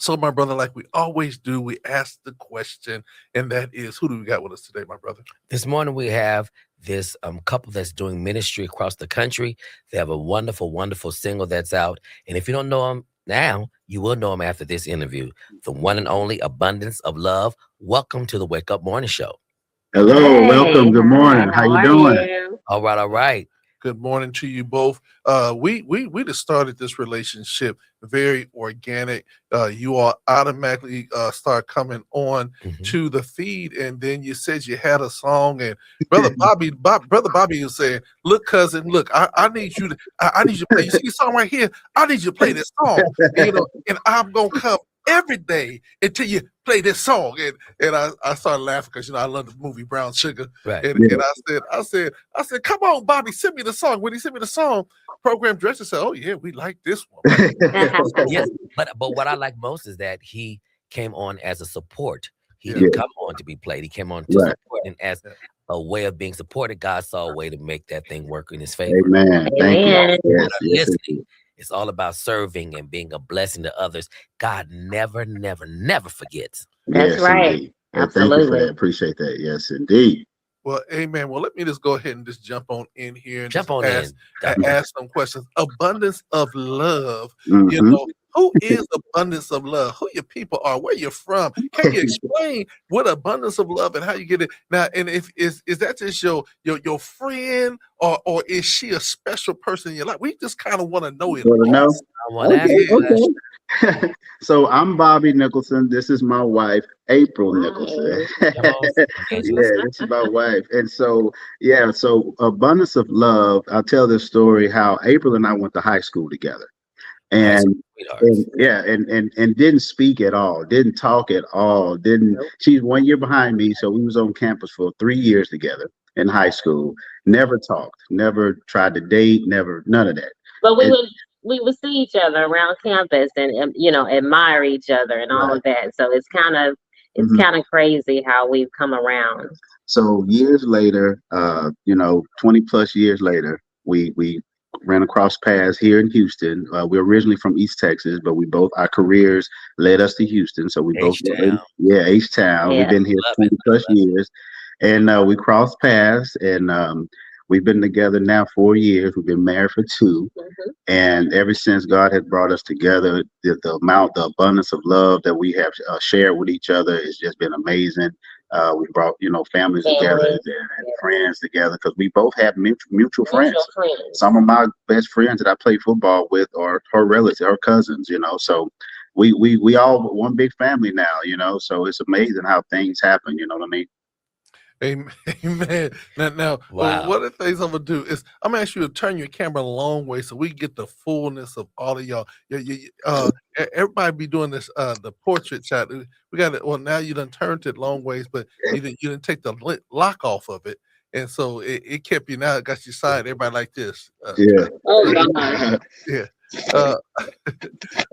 So, my brother, like we always do, we ask the question, and that is, who do we got with us today, my brother? This morning we have this couple that's doing ministry across the country. They have a wonderful, wonderful single that's out. And if you don't know them now, you will know them after this interview. The one and only Abundance of Love. Welcome to the Wake Up Morning Show. Hello, welcome. Hey, Good hi, morning. How how you are doing? you? All right, all right. Good morning to you both. We just started this relationship very organic. You all automatically start coming on Mhm. to the feed, and then you said you had a song, and brother Bobby was saying, "Look, cousin, look, I need you to, I need you to play. You see this song right here? I need you to play this song, and I'm gonna come every day until you play this song." And I started laughing because I love the movie Brown Sugar, Right. and Yeah. I said, come on, Bobby, send me the song. When he sent me the song, program director said, "Oh yeah, we like this one." Yes, but what I like most is that he came on as a support. He Yeah, didn't come on to be played. He came on to Right. support, and as yeah. a way of being supported, God saw a way to make that thing work in his favor. Amen. Thank you. Amen. People Yes, that are yes, listening, indeed. it's all about serving and being a blessing to others. God never, never, never forgets. That's Yes, right. indeed. Thank you for that. Absolutely. Appreciate that. Yes, indeed. Well, amen. Well, let me just go ahead and just jump on in here and Jump just on in, Doctor. ask some questions. Abundance of love. You Hmm. know, who is abundance of love? Who your people are? Where you're from? Can you explain what abundance of love and how you get it now? And if is that just your friend, or is she a special person in your life? We just kind of want to know it Want to know? all. I want to ask Okay, the Yeah. question. okay. So I'm Bobby Nicholson. This is my wife, April Nicholson. Hi. Come on, Yeah, evangelist. this is my wife. And so, yeah, so abundance of love. I'll tell this story how April and I went to high school together. High school And sweethearts. yeah, and didn't speak at all, didn't talk at all, didn't Nope. she's 1 year behind me, so we was on campus for 3 years together in high school. Never talked, never tried to date, never none of that. But And we would see each other around campus and admire each other and all right. of that. So it's Mhm. kind of crazy how we've come around. So years later, 20 plus years later, we ran across paths here in Houston. We're originally from East Texas, but we both our careers led us to Houston. So we both H-Town. yeah, H Town. We've Yeah. been here Love it. 20 I plus love it. years, and we crossed paths, and we've been together now 4 years. We've been married for two, Hmm. and ever since God has brought us together, the abundance of love that we have shared with each other has just been amazing. We brought families together Family. and Yeah. friends together because we both have mutual Mutual friends. friends. Some of my best friends that I play football with are her relatives, her cousins. So we all one big family now. So it's amazing how things happen. You know what I mean? Amen. Amen. Now, Wow. one of the things I'm gonna do is I'm gonna ask you to turn your camera a long way so we can get the fullness of all of y'all. Everybody be doing this the portrait shot. We got it. Well, now you done turned it long ways, but you didn't take the lock off of it, and so it kept you now. It got you side. Everybody like this. Yeah. Oh gosh. Yeah. Uh,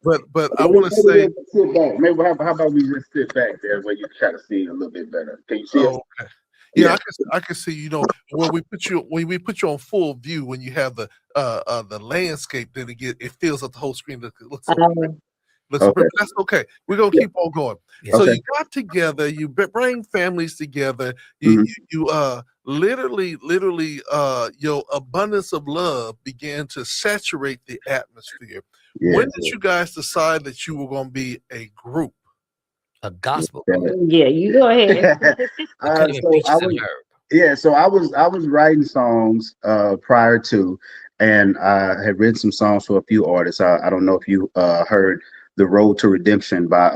but I Maybe want to say, we'll sit back. Maybe how about we just sit back there where you try to see a little bit better? Can you see us? oh, okay. Yeah, Yeah. I can see, when we put you on full view, when you have the landscape, then it fills up the whole screen. It looks so pretty. Um, Looks so Okay. pretty, but that's okay. We're gonna Yeah. keep on going. Yeah. So Okay. you got together, you bring families together, Hmm. literally your abundance of love began to saturate the atmosphere. Yeah. When did you guys decide that you were gonna be a group? A gospel Yeah. group. yeah, you go ahead. We could have been So I peaches and was herb. yeah, so I was writing songs prior to, and I had written some songs for a few artists. I don't know if you heard "The Road to Redemption" by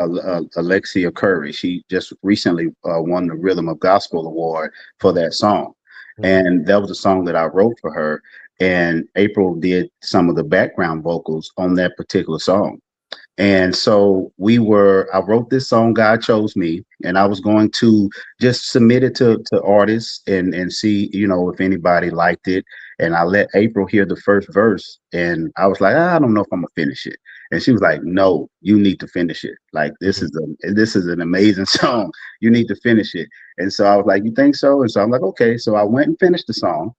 Alexia Curry. She just recently won the Rhythm of Gospel Award for that song, Mhm. and that was a song that I wrote for her. And April did some of the background vocals on that particular song. And so I wrote this song, God Chose Me, and I was going to just submit it to artists and see, if anybody liked it. And I let April hear the first verse, and I was like, I don't know if I'm gonna finish it. And she was like, no, you need to finish it. Like Mhm. this is an amazing song. You need to finish it. And so I was like, you think so? And so I'm like, okay. So I went and finished the song,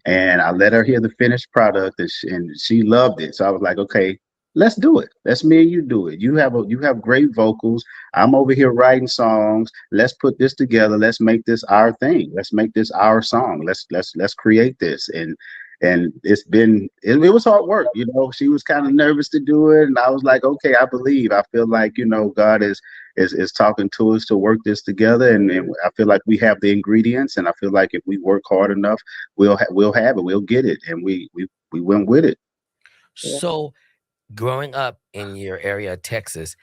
and I let her hear the finished product, and she loved it. So I was like, okay, let's do it. Let's me and you do it. You have great vocals. I'm over here writing songs. Let's put this together. Let's make this our thing. Let's make this our song. Let's create this. And it was hard work. You know, she was kind of nervous to do it, and I was like, okay, I believe. I feel like, you know, God is talking to us to work this together, and I feel like we have the ingredients, and I feel like if we work hard enough, we'll have it. We'll get it, and we went with it. Yeah. So, growing up in your area of Texas,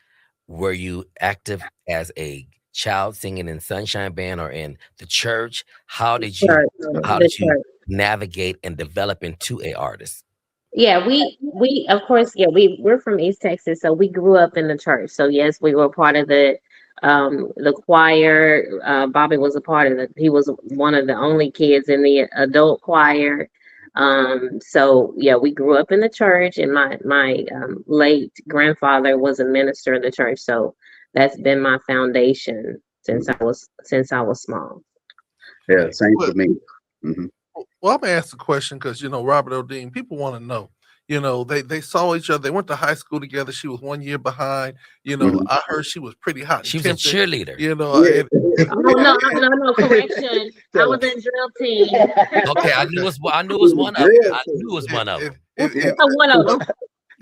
were you active as a child singing in Sunshine Band or in the church? How did you navigate and develop into a artist? Yeah, we of course, yeah, we're from East Texas, so we grew up in the church. So yes, we were part of the choir. Bobby was a part of he was one of the only kids in the adult choir. So yeah, we grew up in the church, and my late grandfather was a minister in the church. So that's been my foundation since I was small. Yeah, same for me. Mm-hmm. Well, I'm gonna ask the question because Robert O'Dean. People want to know. They saw each other. They went to high school together. She was 1 year behind. Mhm. I heard she was pretty hot. She was a cheerleader. No, correction. I was in drill team. Okay, I knew it was one of them. I knew it was one of them. One of them.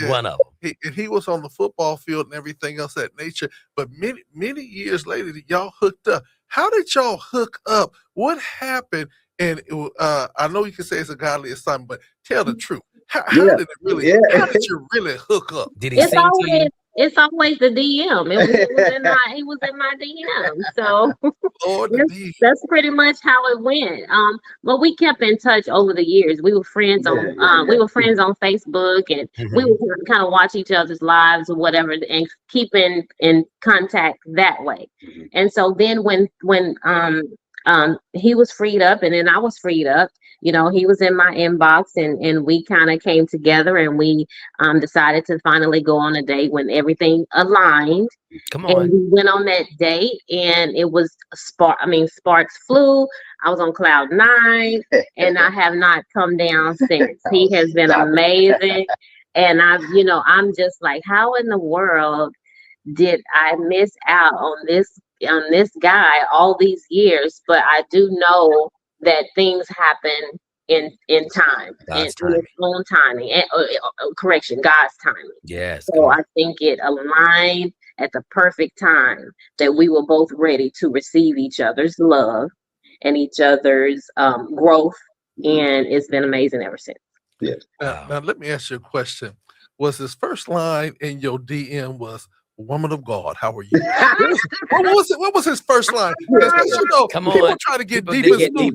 One of them. And he was on the football field and everything else that nature. But many years later, y'all hooked up. How did y'all hook up? What happened? And I know you can say it's a godly assignment, but tell the truth. How did it really? How did you really hook up? Did he sing to you? It's always the DM. He was in my DM. So that's pretty much how it went. But we kept in touch over the years. We were friends on Facebook, and we would kind of watch each other's lives or whatever, and keep in contact that way. And so then when he was freed up, and then I was freed up. He was in my inbox, and we kind of came together, and we decided to finally go on a date when everything aligned. Come on. And we went on that date, and it was sparks flew. I was on cloud 9, and I have not come down since. He has been amazing. And I'm just like, how in the world did I miss out on this guy all these years? But I do know that things happen in time, in its own timing, and correction, God's timing. Yes. So I think it aligned at the perfect time that we were both ready to receive each other's love and each other's growth, and it's been amazing ever since. Yes. Now let me ask you a question. Was his first line in your DM was "Woman of God, how are you"? What was his first line? Come on. People try to get deep and spooky in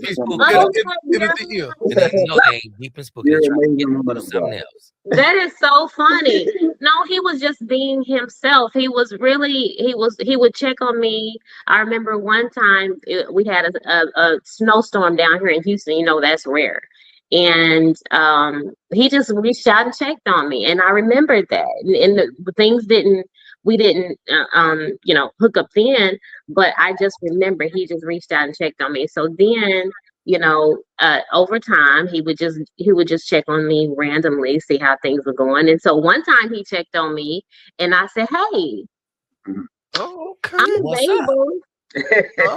the DM. And they ain't deep and spooky. Something else. That is so funny. No, he was just being himself. He would check on me. I remember one time we had a snowstorm down here in Houston. That's rare. And he just reached out and checked on me, and I remembered that. And we didn't hook up then, but I just remember he just reached out and checked on me. So then, over time, he would just check on me randomly, see how things were going. And so one time he checked on me, and I said, "Hey, okay, I'm available." All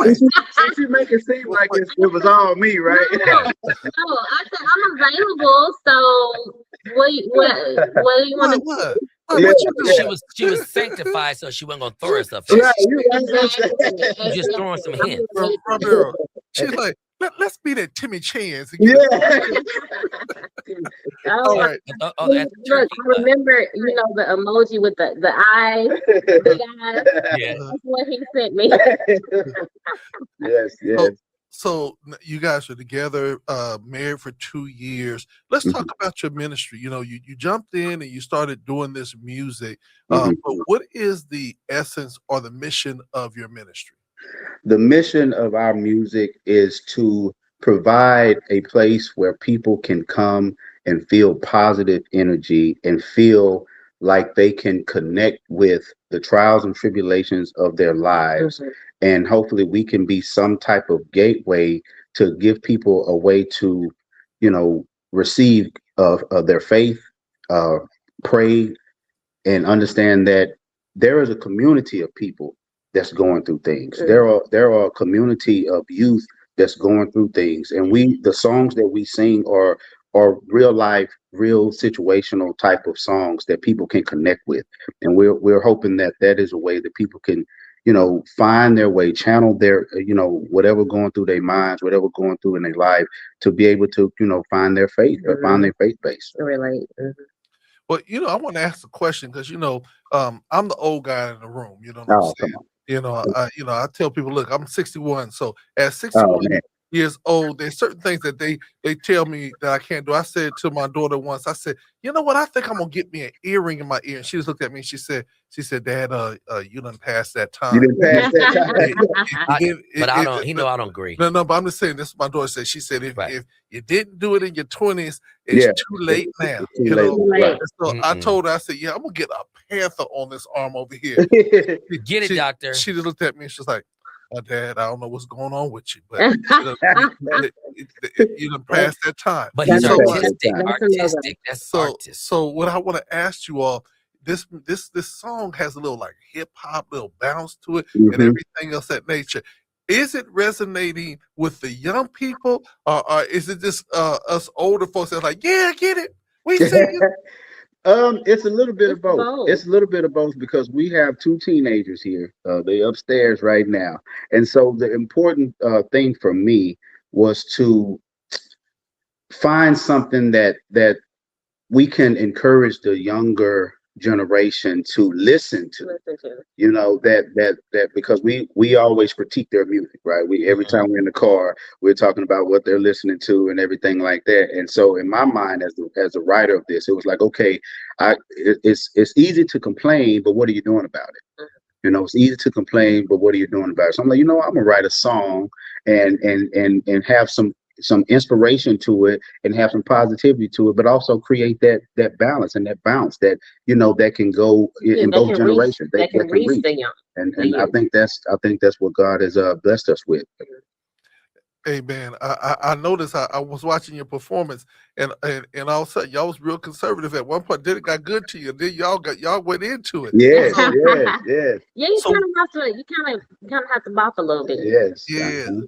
right. You make it seem like it was all me, right? No, I said I'm available. So what do you want to What? She was sanctified, so she wasn't gonna throw herself. She just throwing some hints. She's like, let's be that Timmy Chance. All right. Look, I remember, the emoji with the eyes, the eyes. Yeah. That's what he sent me. Yes. So you guys are together, married for 2 years. Let's talk about your ministry. You jumped in and you started doing this music. But what is the essence or the mission of your ministry? The mission of our music is to provide a place where people can come and feel positive energy and feel like they can connect with the trials and tribulations of their lives. And hopefully we can be some type of gateway to give people a way to, receive of their faith, pray and understand that there is a community of people that's going through things. There are a community of youth that's going through things, and the songs that we sing are real life, real situational type of songs that people can connect with, and we're hoping that that is a way that people can, find their way, channel their, whatever going through their minds, whatever going through in their life, to be able to, find their faith, or find their faith base. Relate. Well, I want to ask a question because I'm the old guy in the room. You know what I'm Oh, saying? come on. I tell people, look, I'm 61. So at Oh 61 man. years old, there's certain things that they tell me that I can't do. I said to my daughter once, I said, you know what? I think I'm gonna get me an earring in my ear. And she just looked at me and she said, Dad, you done passed that You time. didn't pass that It- time. But I don't. I don't agree. no, but I'm just saying this is my daughter said. She said Right. if you didn't do it in your 20s, it's Yeah, too late now. it's too late. Right. And so I Mm-mm. told her, I said, yeah, I'm gonna get a panther on this arm over here. Get it, doctor. She just looked at me and she's like, Dad, I don't know what's going on with you, but you done passed that time. But You he's done passed artistic. that time. Artistic. That's artist. So what I want to ask you all, this song has a little like hip hop, little bounce to it, and Mhm. everything else that nature. Is it resonating with the young people, or is it just us older folks that's like, yeah, get it, we see you? It's a little bit of It's both. both. It's a little bit of both because we have two teenagers here. They upstairs right now, and so the important thing for me was to find something that we can encourage the younger generation to listen to. Listen to. That because we always critique their music, right? We every time we're in the car, we're talking about what they're listening to and everything like that. And so in my mind, as a writer of this, it was like, okay, it's easy to complain, but what are you doing about it? It's easy to complain, but what are you doing about it? So I'm like, I'm gonna write a song and have some inspiration to it, and have some positivity to it, but also create that balance and that bounce that that can go in That both can reach. generations. That can reach the young. And the I youth. think that's what God has blessed us with. Hey man, I noticed I was watching your performance, and all of a sudden y'all was real conservative at one point. Then it got good to you. Then y'all went into it. Yes, So, yes, Yeah, you so kind of have to bop a little bit. yes. yeah. Uh-huh.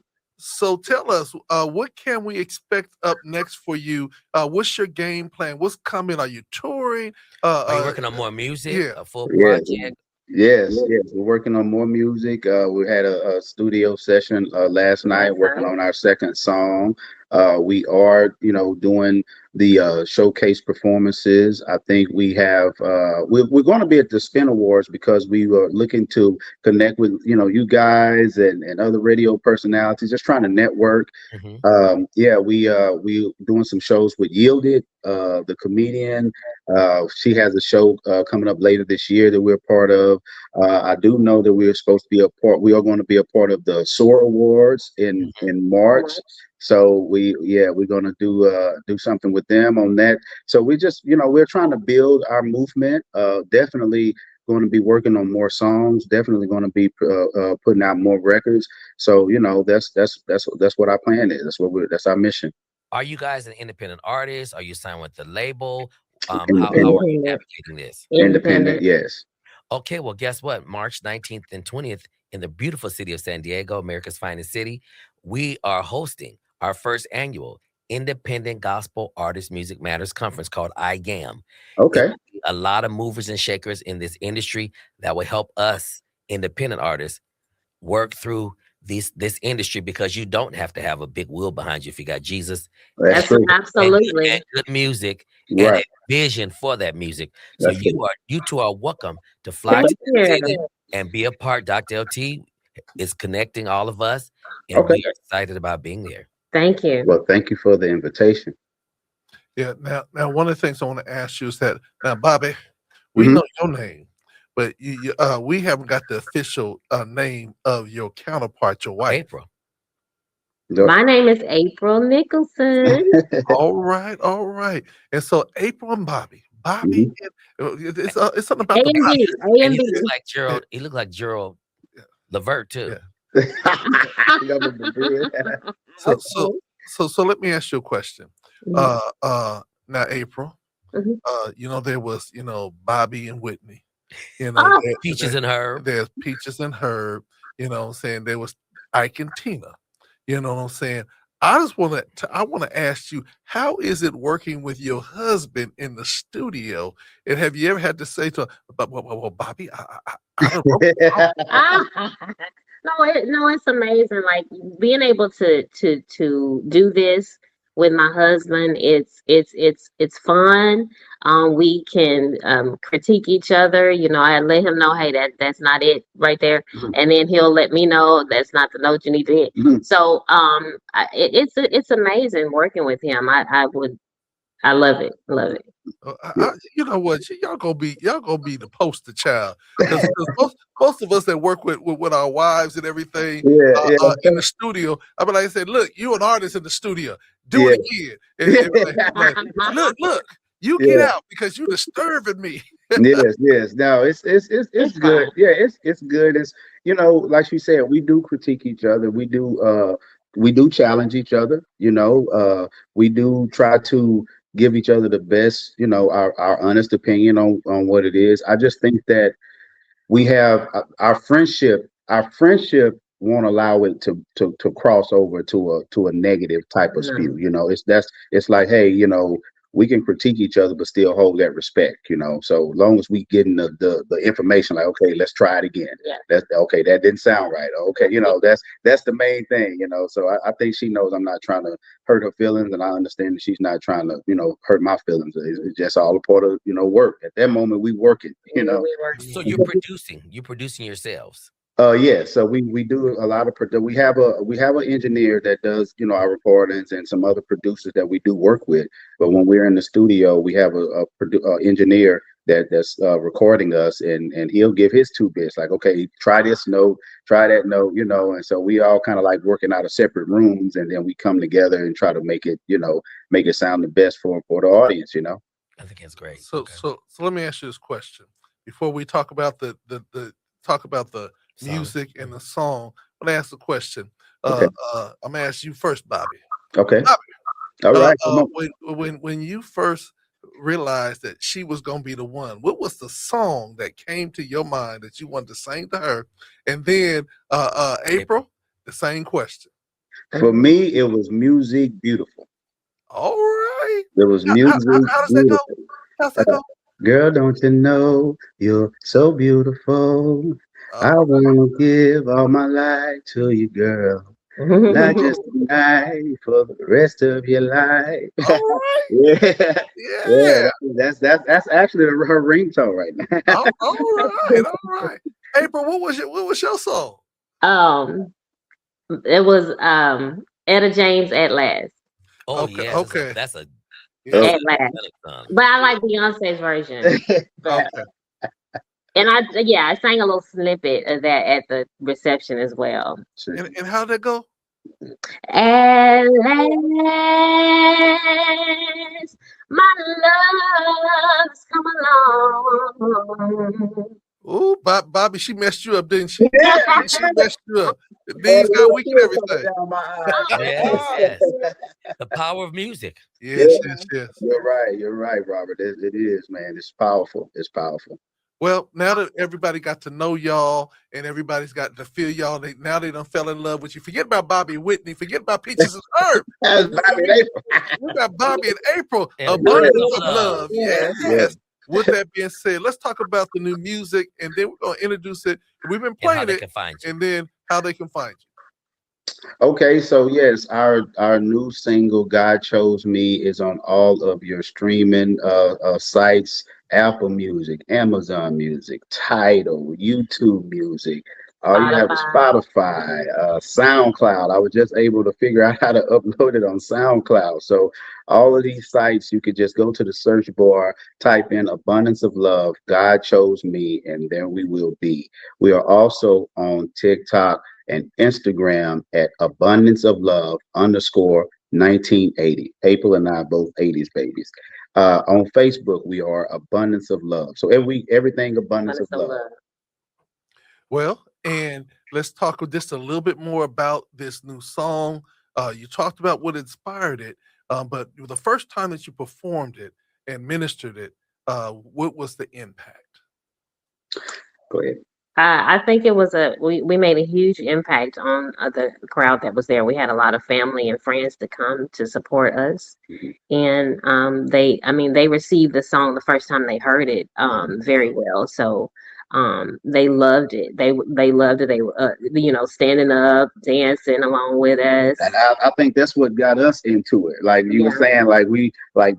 So tell us, what can we expect up next for you? What's your game plan? What's coming? Are you touring? Are you working on more music? yeah. A full Yes, project? yes. We're working on more music. We had a studio session last night, working on our second song. We are, doing the showcase performances. I think we have. We're going to be at the Spin Awards because we were looking to connect with you guys and other radio personalities, just trying to network. Mhm. We doing some shows with Yielded, the comedian. She has a show coming up later this year that we're part of. I do know that we're supposed to be a part. We are going to be a part of the SOAR Awards in March. So we're going to do something with them on that. So we just we're trying to build our movement. Definitely going to be working on more songs. Definitely going to be putting out more records. So that's what our plan is. That's our mission. Are you guys an independent artist? Are you signed with the label? How Independent. are you Independent. navigating this? Independent. Yes. Okay, well, guess what? March 19th and 20th in the beautiful city of San Diego, America's finest city, we are hosting our first annual Independent Gospel Artist Music Matters Conference called IGAM. It Okay. will be a lot of movers and shakers in this industry that will help us independent artists work through this industry, because you don't have to have a big wheel behind you if you got Jesus That's true. Absolutely. and good music and Right. a vision for that music. So That's true. you two are welcome to fly Thank to the you. city and be a part. Dr. LT is connecting all of us, and Okay. we are excited about being there. Thank you. Well, thank you for the invitation. Yeah. Now, one of the things I want to ask you is that now, Bobby, we Mhm. know your name, but we haven't got the official name of your counterpart, your wife. April. My name is April Nicholson. All right. And so April and Bobby, Mhm. it's something A about the and Bobby. B. A And and he B. looks like Gerald. He looked like Gerald Levert too. Yeah. Yeah. So let me ask you a question. Mhm. Now April, Mhm. There was, Bobby and Whitney. Oh, Peaches and Herb. There's Peaches and Herb. What I'm saying? There was Ike and Tina. You know what I'm saying? I want to ask you, how is it working with your husband in the studio? And have you ever had to say to him, well, Bobby, I don't know. ah. No, it's amazing. Like being able to do this with my husband. It's fun. We can critique each other. I let him know, hey, that's not it right there, Mhm. and then he'll let me know that's not the note you need to hit. Mhm. So it's amazing working with him. I love it. Love it. Yeah. You know what? Y'all gonna be the poster child because most of us that work with our wives and everything Yeah, yeah, in the studio. I mean, like I said, look, you an artist in the studio, do yeah, it again. Look, you get yeah. out because you disturbing me. Yes, yes. No, it's It's good. fun. Yeah, it's good. It's like she said, we do critique each other. We do challenge each other. We do try to give each other the best, our honest opinion on what it is. I just think that we have our friendship won't allow it to cross over to a negative type of spew. No. It's like, hey, we can critique each other but still hold that respect. So long as we getting the information, like, okay, let's try it again. Yeah. That's okay, that didn't sound right. Okay, that's the main thing. So I think she knows I'm not trying to hurt her feelings, and I understand that she's not trying to hurt my feelings. It's just all a part of work. At that moment, we working. We work. So you're producing yourselves. Yeah, so we do a lot of we have an engineer that does our recordings and some other producers that we do work with. But when we're in the studio, we have a engineer that's recording us, and he'll give his two bits, like, okay, try this note, try that note, and so we all kind of like working out of separate rooms, and then we come together and try to make it sound the best for the audience. I think that's great. So Okay. so let me ask you this question before we talk about the Song. music and the song. I'm gonna ask the question. Okay, I'm gonna ask you first, Bobby. okay, Bobby, all right, come on. when you first realized that she was gonna be the one, what was the song that came to your mind that you wanted to sing to her? And then April, the same question. For me, it was Music Beautiful. All right. There was Music How does that go? Beautiful. How's that go? Girl, don't you know you're so beautiful? I All wanna give all my life to you, girl. Not just tonight, for the rest of your life. right. Yeah, yeah. Yeah. That's actually her ringtone right now. All right. All right. April, what was your song? um, it was Etta James at last. Oh Okay. yes, Okay. that's a Yeah. Oh, At last. iconic song. But I like Beyonce's version. But Okay. and I sang a little snippet of that at the reception as well. sure. And how'd that go? At last, my love's come along. Ooh, Bobby, she messed you up, didn't she? Yeah. She messed you up. The Oh, knees got little weak and tears coming everything. down my Yes, eyes. yes. The power of music. Yeah, Yes, yes, yes. you're right. You're right, Robert. It is, man. It's powerful. It's powerful. Well, now that everybody got to know y'all and everybody's got to feel y'all, now they done fell in love with you. Forget about Bobby and Whitney. Forget about Peaches and Herb. That's Bobby April. We got Bobby and April. And Abundance abundance of of love. love. Yeah. Yes. With that being said, let's talk about the new music, and then we're gonna introduce it. We've been And how playing they it, can find you. and then how they can find you. Okay, so yes, our new single "God Chose Me" is on all of your streaming sites: Apple Music, Amazon Music, Tidal, YouTube Music. All you have is Spotify. Spotify, SoundCloud. I was just able to figure out how to upload it on SoundCloud. So all of these sites, you could just go to the search bar, type in "Abundance of Love," "God Chose Me," and there we will be. We are also on TikTok and Instagram at abundance of love underscore 1980. April and I both 80s babies. On Facebook, we are abundance of love. So everything abundance of Abundance of love. love. Well, and let's talk just a little bit more about this new song. You talked about what inspired it, but the first time that you performed it, and ministered it, what was the impact? Go ahead. I think it was we made a huge impact on the crowd that was there. We had a lot of family and friends to come to support us, and they received the song the first time they heard it very well. So they loved it. They loved it. They were standing up, dancing along with us. And I think that's what got us into it. Like you were Yeah. saying, like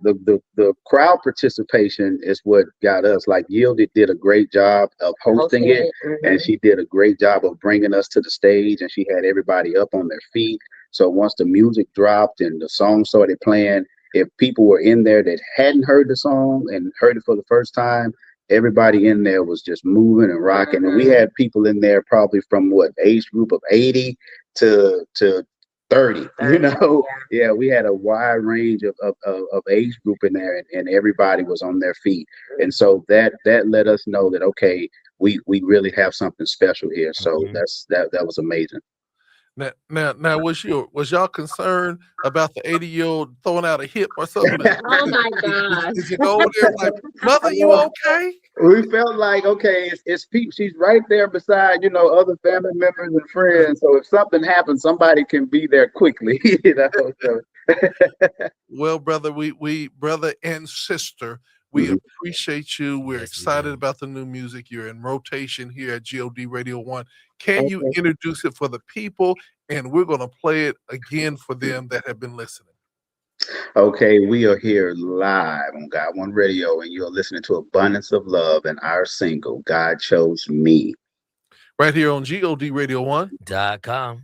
the crowd participation is what got us. Like Yielded did a great job of hosting it, and she did a great job of bringing us to the stage, and she had everybody up on their feet. So once the music dropped and the song started playing, if people were in there that hadn't heard the song and heard it for the first time, everybody in there was just moving and rocking. And we had people in there probably from what age group of 80 to 30, you know. Yeah, we had a wide range of age group in there, and everybody was on their feet. And so that let us know that okay, we really have something special here. So that was amazing. Now, was y'all concerned about the 80-year-old throwing out a hip or something? Oh my gosh. Did you go over there like, mother, you okay? We felt like, okay, it's people. She's right there beside, other family members and friends. So if something happens, somebody can be there quickly, So. Well, brother, we brother and sister, we appreciate you. We're excited about the new music. You're in rotation here at GOD Radio 1. Can you introduce it for the people? And we're going to play it again for them that have been listening. Okay, we are here live on God One Radio, and you're listening to Abundance of Love and our single, God Chose Me. Right here on GOD Radio 1.com.